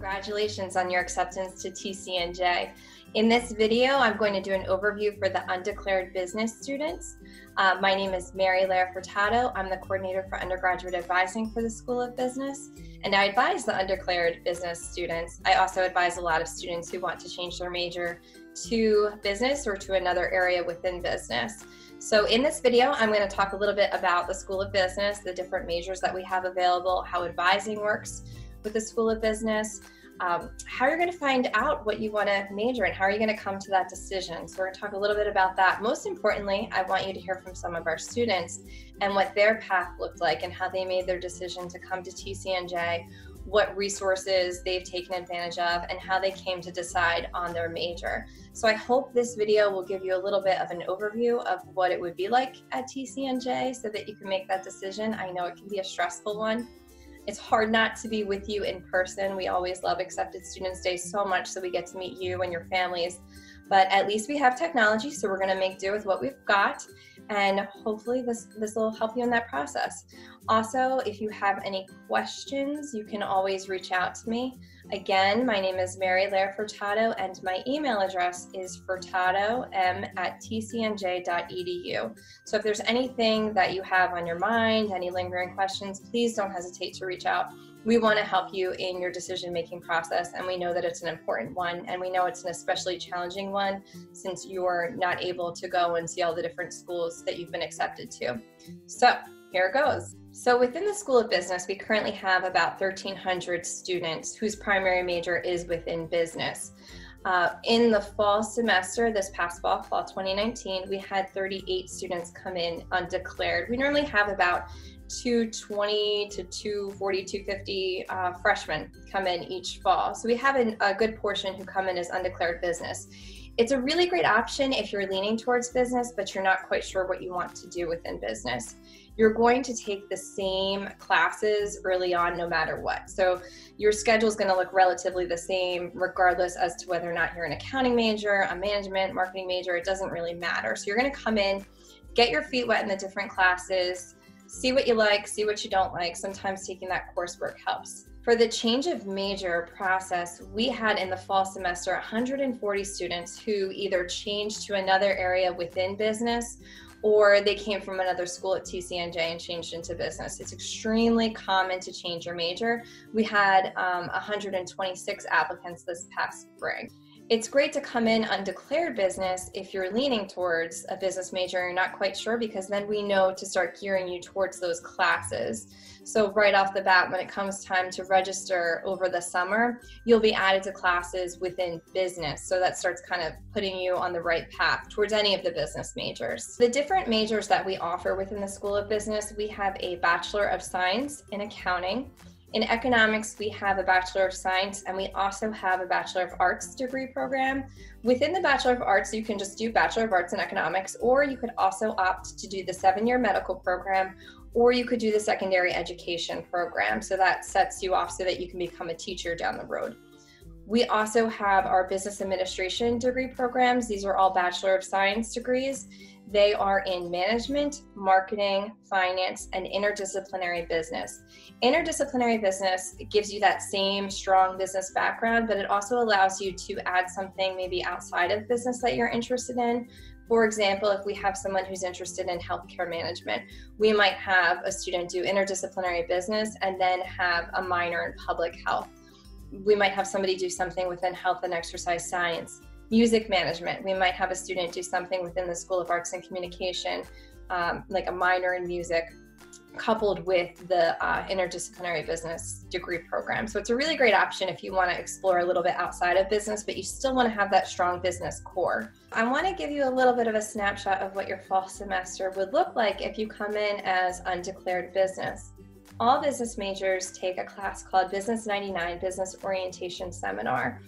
Congratulations on your acceptance to TCNJ. In this video, I'm going to do an overview for the undeclared business students. My name is Mary Lara Furtado. I'm the coordinator for undergraduate advising for the School of Business, and I advise the undeclared business students. I also advise a lot of students who want to change their major to business or to another area within business. So in this video, I'm going to talk a little bit about the School of Business, the different majors that we have available, how advising works with the School of Business, how you're going to find out what you want to major in, how are you going to come to that decision. So we're going to talk a little bit about that. Most importantly, I want you to hear from some of our students and what their path looked like and how they made their decision to come to TCNJ, what resources they've taken advantage of, and how they came to decide on their major. So I hope this video will give you a little bit of an overview of what it would be like at TCNJ so that you can make that decision. I know it can be a stressful one. It's hard not to be with you in person. We always love Accepted Students Day so much, so we get to meet you and your families. But at least we have technology, so we're going to make do with what we've got, and hopefully this will help you in that process. Also, if you have any questions, you can always reach out to me. Again, my name is Mary Lara Furtado, and my email address is furtadom@tcnj.edu. So if there's anything that you have on your mind, any lingering questions, please don't hesitate to reach out. We want to help you in your decision-making process, and we know that it's an important one, and we know it's an especially challenging one since you're not able to go and see all the different schools that you've been accepted to. So here it goes. So within the School of Business, we currently have about 1,300 students whose primary major is within business. In the fall semester, this past fall 2019, we had 38 students come in undeclared. We normally have about 220 to 240, 250 freshmen come in each fall. So we have a good portion who come in as undeclared business. It's a really great option if you're leaning towards business, but you're not quite sure what you want to do within business. You're going to take the same classes early on no matter what. So your schedule is going to look relatively the same regardless as to whether or not you're an accounting major, a management, marketing major, it doesn't really matter. So you're going to come in, get your feet wet in the different classes, see what you like, see what you don't like. Sometimes taking that coursework helps. For the change of major process, we had in the fall semester 140 students who either changed to another area within business or they came from another school at TCNJ and changed into business. It's extremely common to change your major. We had 126 applicants this past spring. It's great to come in undeclared business if you're leaning towards a business major and you're not quite sure, because then we know to start gearing you towards those classes. So right off the bat, when it comes time to register over the summer, you'll be added to classes within business. So that starts kind of putting you on the right path towards any of the business majors. The different majors that we offer within the School of Business, we have a Bachelor of Science in Accounting. In economics, we have a Bachelor of Science, and we also have a Bachelor of Arts degree program. Within the Bachelor of Arts, you can just do Bachelor of Arts in Economics, or you could also opt to do the 7-year medical program, or you could do the secondary education program. So that sets you off so that you can become a teacher down the road. We also have our business administration degree programs. These are all Bachelor of Science degrees. They are in management, marketing, finance, and interdisciplinary business. Interdisciplinary business gives you that same strong business background, but it also allows you to add something maybe outside of business that you're interested in. For example, if we have someone who's interested in healthcare management, we might have a student do interdisciplinary business and then have a minor in public health. We might have somebody do something within health and exercise science. Music management, we might have a student do something within the School of Arts and Communication, like a minor in music, coupled with the interdisciplinary business degree program. So it's a really great option if you want to explore a little bit outside of business, but you still want to have that strong business core. I want to give you a little bit of a snapshot of what your fall semester would look like if you come in as undeclared business. All business majors take a class called Business 99 Business Orientation Seminar.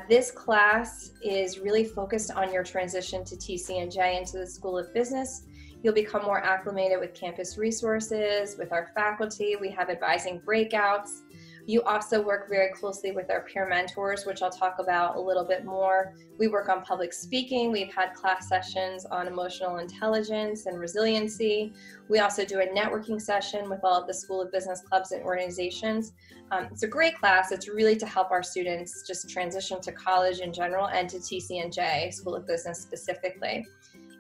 This class is really focused on your transition to TCNJ into the School of Business. You'll become more acclimated with campus resources, with our faculty. We have advising breakouts. You also work very closely with our peer mentors, which I'll talk about a little bit more. We work on public speaking. We've had class sessions on emotional intelligence and resiliency. We also do a networking session with all of the School of Business clubs and organizations. It's a great class. It's really to help our students just transition to college in general and to TCNJ, School of Business specifically.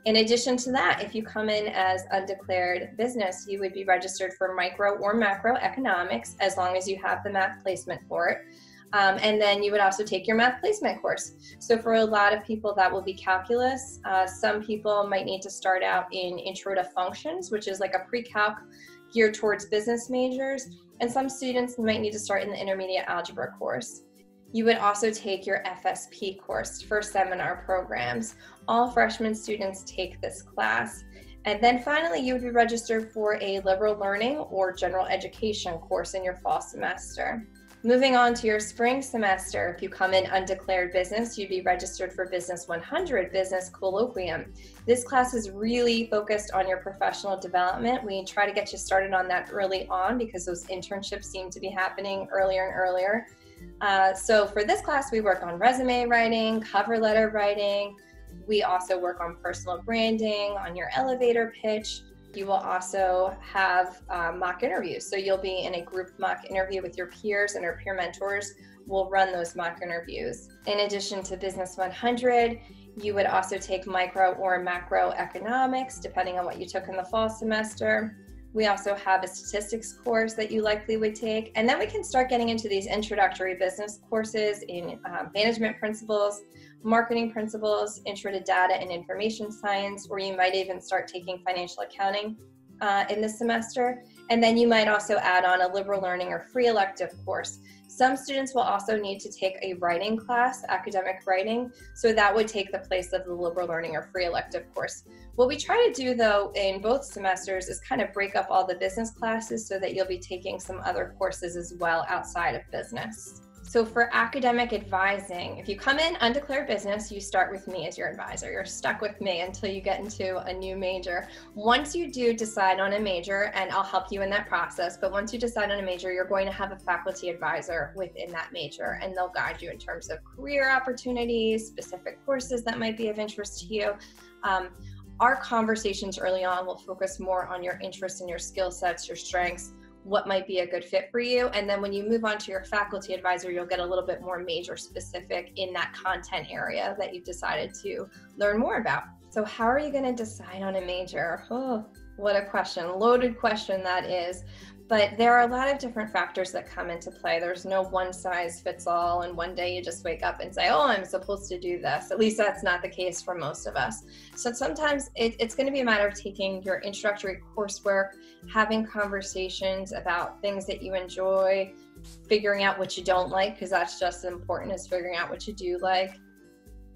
In addition to that, if you come in as undeclared business, you would be registered for micro or macro economics as long as you have the math placement for it. And then you would also take your math placement course. So for a lot of people, that will be calculus. Some people might need to start out in Intro to Functions, which is like a pre-calc geared towards business majors. And some students might need to start in the intermediate algebra course. You would also take your FSP course for seminar programs. All freshman students take this class. And then finally, you would be registered for a liberal learning or general education course in your fall semester. Moving on to your spring semester, if you come in undeclared business, you'd be registered for Business 100, Business Colloquium. This class is really focused on your professional development. We try to get you started on that early on because those internships seem to be happening earlier and earlier. So for this class, we work on resume writing, cover letter writing. We also work on personal branding, on your elevator pitch. You will also have mock interviews. So you'll be in a group mock interview with your peers, and our peer mentors will run those mock interviews. In addition to Business 100, you would also take micro or macro economics, depending on what you took in the fall semester. We also have a statistics course that you likely would take. And then we can start getting into these introductory business courses in management principles, marketing principles, intro to data and information science, or you might even start taking financial accounting in this semester. And then you might also add on a liberal learning or free elective course. Some students will also need to take a writing class, academic writing, so that would take the place of the liberal learning or free elective course. What we try to do though in both semesters is kind of break up all the business classes so that you'll be taking some other courses as well outside of business. So for academic advising, if you come in undeclared business, you start with me as your advisor. You're stuck with me until you get into a new major. Once you do decide on a major, and I'll help you in that process, but once you decide on a major, you're going to have a faculty advisor within that major, and they'll guide you in terms of career opportunities, specific courses that might be of interest to you. Our conversations early on will focus more on your interests and your skill sets, your strengths, what might be a good fit for you. And then when you move on to your faculty advisor, you'll get a little bit more major specific in that content area that you've decided to learn more about. So how are you going to decide on a major? Oh, what a question, loaded question that is. But there are a lot of different factors that come into play. There's no one size fits all, and one day you just wake up and say, oh, I'm supposed to do this. At least that's not the case for most of us. So sometimes it's going to be a matter of taking your introductory coursework, having conversations about things that you enjoy, figuring out what you don't like, because that's just as important as figuring out what you do like.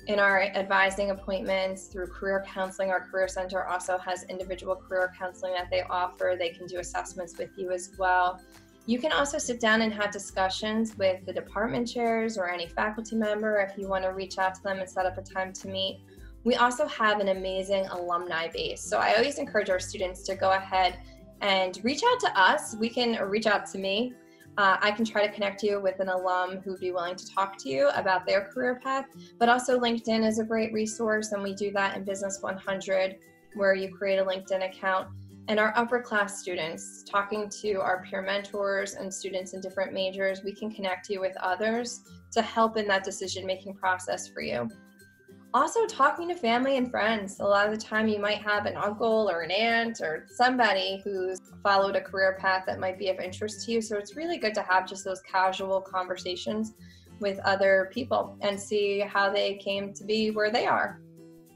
In our advising appointments through career counseling, our career center also has individual career counseling that they offer. They can do assessments with you as well. You can also sit down and have discussions with the department chairs or any faculty member if you want to reach out to them and set up a time to meet. We also have an amazing alumni base. So I always encourage our students to go ahead and reach out to us. Or reach out to me. I can try to connect you with an alum who'd be willing to talk to you about their career path, but also LinkedIn is a great resource, and we do that in Business 100, where you create a LinkedIn account. And our upper class students, talking to our peer mentors and students in different majors, we can connect you with others to help in that decision-making process for you. Also, talking to family and friends. A lot of the time you might have an uncle or an aunt or somebody who's followed a career path that might be of interest to you. So it's really good to have just those casual conversations with other people and see how they came to be where they are.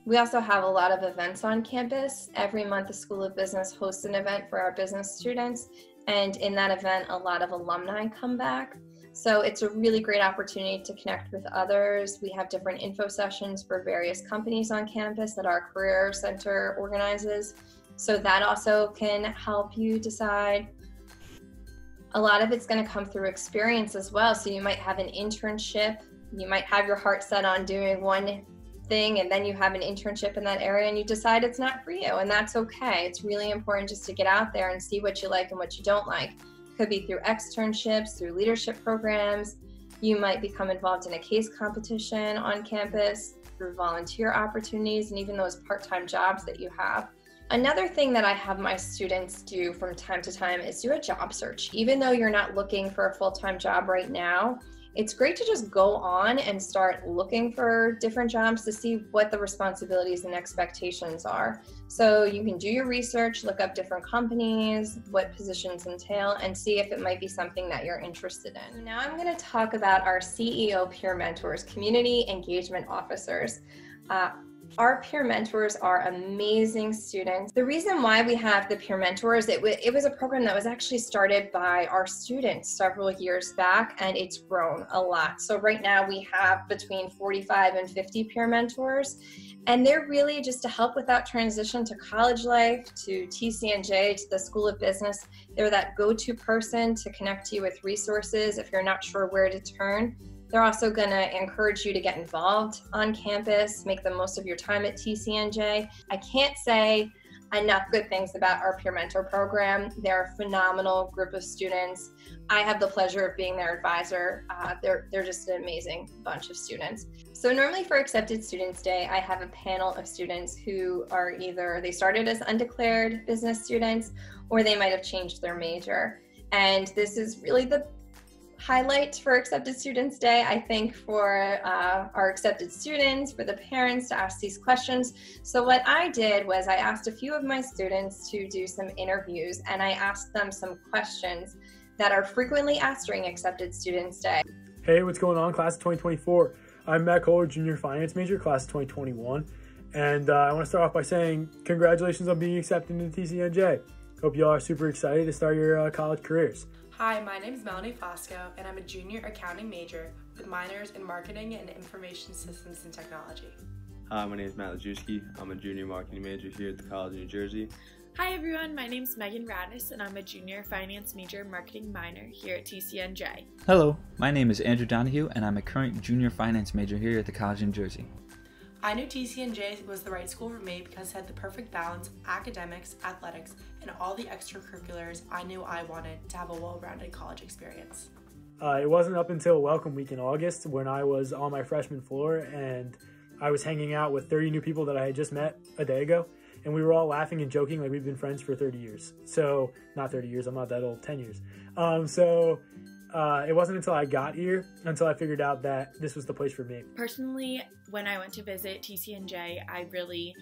We also have a lot of events on campus. Every month, the School of Business hosts an event for our business students. And in that event, a lot of alumni come back. So it's a really great opportunity to connect with others. We have different info sessions for various companies on campus that our career center organizes. So that also can help you decide. A lot of it's going to come through experience as well. So you might have an internship. You might have your heart set on doing one thing, and then you have an internship in that area and you decide it's not for you, and that's okay. It's really important just to get out there and see what you like and what you don't like. Could be through externships, through leadership programs. You might become involved in a case competition on campus, through volunteer opportunities, and even those part-time jobs that you have. Another thing that I have my students do from time to time is do a job search. Even though you're not looking for a full-time job right now, it's great to just go on and start looking for different jobs to see what the responsibilities and expectations are. So you can do your research, look up different companies, what positions entail, and see if it might be something that you're interested in. Now I'm going to talk about our CEO peer mentors, community engagement officers. Our peer mentors are amazing students. The reason why we have the peer mentors, it was a program that was actually started by our students several years back, and it's grown a lot. So right now we have between 45 and 50 peer mentors, and they're really just to help with that transition to college life, to TCNJ, to the School of Business. They're that go-to person to connect you with resources if you're not sure where to turn. They're also going to encourage you to get involved on campus, make the most of your time at TCNJ. I can't say enough good things about our peer mentor program. They're a phenomenal group of students. I have the pleasure of being their advisor. They're just an amazing bunch of students. So normally for Accepted Students Day, I have a panel of students who are either they started as undeclared business students or they might have changed their major. And this is really the highlight for Accepted Students Day, I think, for our accepted students, for the parents to ask these questions. So what I did was I asked a few of my students to do some interviews, and I asked them some questions that are frequently asked during Accepted Students Day. Hey, what's going on, class of 2024? I'm Matt Kohler, junior finance major, class of 2021. And I want to start off by saying congratulations on being accepted into TCNJ. Hope you all are super excited to start your college careers. Hi, my name is Melanie Fosco, and I'm a junior accounting major with minors in marketing and information systems and technology. Hi, my name is Matt Lajewski. I'm a junior marketing major here at the College of New Jersey. Hi everyone, my name is Megan Radis, and I'm a junior finance major marketing minor here at TCNJ. Hello, my name is Andrew Donahue, and I'm a current junior finance major here at the College of New Jersey. I knew TCNJ was the right school for me because it had the perfect balance of academics, athletics, and all the extracurriculars I knew I wanted to have a well-rounded college experience. It wasn't up until welcome week in August when I was on my freshman floor and I was hanging out with 30 new people that I had just met a day ago, and we were all laughing and joking like we've been friends for 30 years. So, not 30 years, I'm not that old, 10 years. It wasn't until I got here until I figured out that this was the place for me. Personally, when I went to visit TCNJ, I really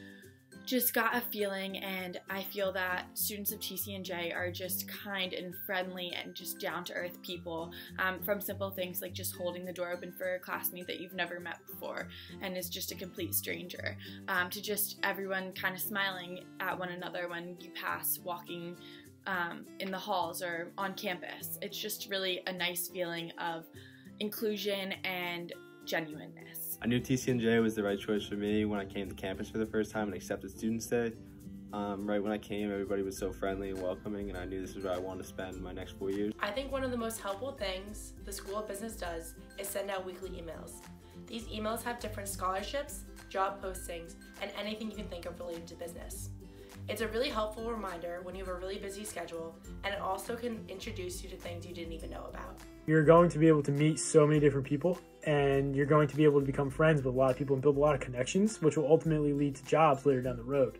just got a feeling, and I feel that students of TCNJ are just kind and friendly and just down-to-earth people, from simple things like just holding the door open for a classmate that you've never met before and is just a complete stranger, to just everyone kind of smiling at one another when you pass walking in the halls or on campus. It's just really a nice feeling of inclusion and genuineness. I knew TCNJ was the right choice for me when I came to campus for the first time and Accepted Students Day. Right when I came, everybody was so friendly and welcoming, and I knew this was where I wanted to spend my next 4 years. I think one of the most helpful things the School of Business does is send out weekly emails. These emails have different scholarships, job postings, and anything you can think of related to business. It's a really helpful reminder when you have a really busy schedule, and it also can introduce you to things you didn't even know about. You're going to be able to meet so many different people, and you're going to be able to become friends with a lot of people and build a lot of connections, which will ultimately lead to jobs later down the road.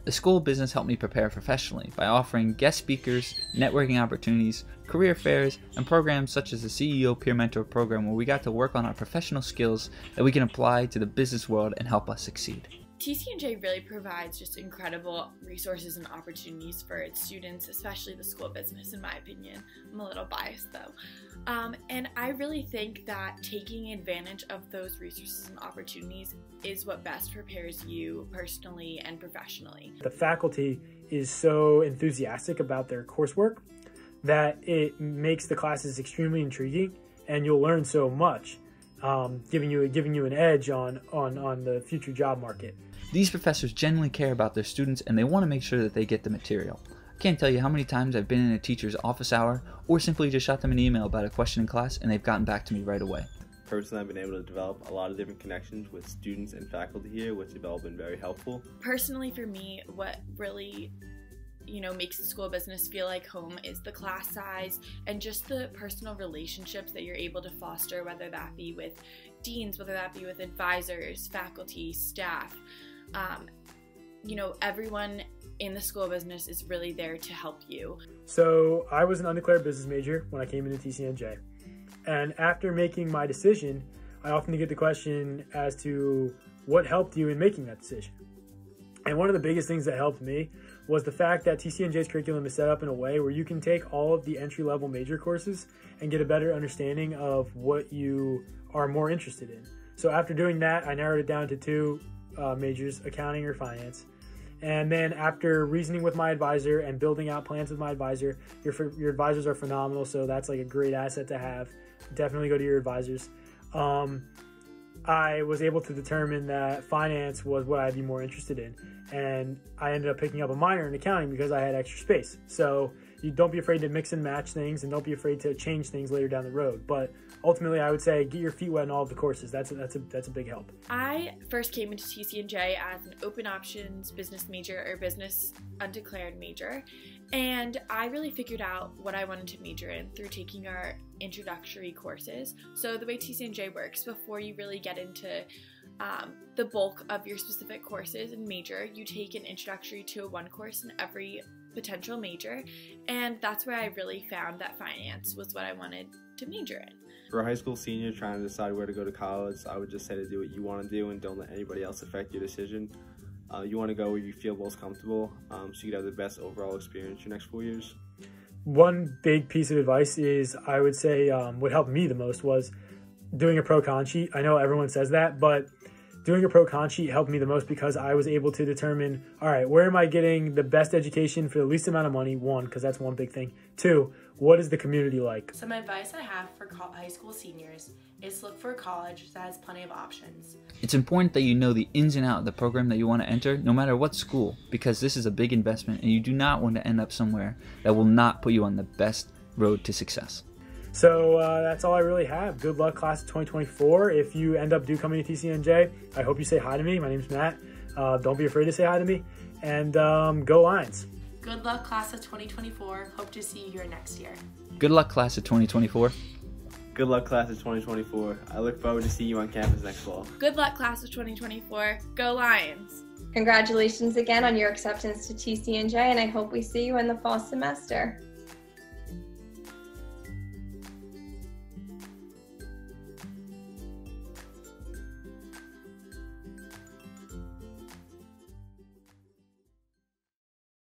The School of Business helped me prepare professionally by offering guest speakers, networking opportunities, career fairs, and programs such as the CEO Peer Mentor program, where we got to work on our professional skills that we can apply to the business world and help us succeed. TCNJ really provides just incredible resources and opportunities for its students, especially the School of Business, in my opinion. I'm a little biased though. And I really think that taking advantage of those resources and opportunities is what best prepares you personally and professionally. The faculty is so enthusiastic about their coursework that it makes the classes extremely intriguing, and you'll learn so much, giving you an edge on the future job market. These professors genuinely care about their students, and they want to make sure that they get the material. I can't tell you how many times I've been in a teacher's office hour or simply just shot them an email about a question in class and they've gotten back to me right away. Personally, I've been able to develop a lot of different connections with students and faculty here, which have all been very helpful. Personally, for me, what really makes the school of business feel like home is the class size and just the personal relationships that you're able to foster, whether that be with deans, whether that be with advisors, faculty, staff. Everyone in the school of business is really there to help you. So I was an undeclared business major when I came into TCNJ. And after making my decision, I often get the question as to what helped you in making that decision. And one of the biggest things that helped me was the fact that TCNJ's curriculum is set up in a way where you can take all of the entry-level major courses and get a better understanding of what you are more interested in. So after doing that, I narrowed it down to two majors, accounting or finance. And then after reasoning with my advisor and building out plans with my advisor, your advisors are phenomenal, so that's like a great asset to have. Definitely go to your advisors. I was able to determine that finance was what I'd be more interested in. And I ended up picking up a minor in accounting because I had extra space. So you don't be afraid to mix and match things, and don't be afraid to change things later down the road. But ultimately, I would say get your feet wet in all of the courses. That's a big help. I first came into TCNJ as an open options business major or business undeclared major. And I really figured out what I wanted to major in through taking our introductory courses. So the way TCNJ works, before you really get into the bulk of your specific courses and major, you take an introductory 201 course in every potential major, and that's where I really found that finance was what I wanted to major in. For a high school senior trying to decide where to go to college, I would just say to do what you want to do and don't let anybody else affect your decision. You want to go where you feel most comfortable, so you can have the best overall experience your next 4 years. One big piece of advice is, I would say, what helped me the most was doing a pro-con sheet. I know everyone says that, but doing a pro-con sheet helped me the most because I was able to determine, all right, where am I getting the best education for the least amount of money? One, because that's one big thing. Two, what is the community like? Some advice I have for high school seniors is look for a college that has plenty of options. It's important that you know the ins and outs of the program that you want to enter, no matter what school, because this is a big investment and you do not want to end up somewhere that will not put you on the best road to success. So that's all I really have. Good luck, class of 2024. If you end up coming to TCNJ, I hope you say hi to me. My name's Matt. Don't be afraid to say hi to me. And go Lions. Good luck, class of 2024. Hope to see you here next year. Good luck, class of 2024. Good luck, class of 2024. I look forward to seeing you on campus next fall. Good luck, class of 2024. Go Lions! Congratulations again on your acceptance to TCNJ, and I hope we see you in the fall semester.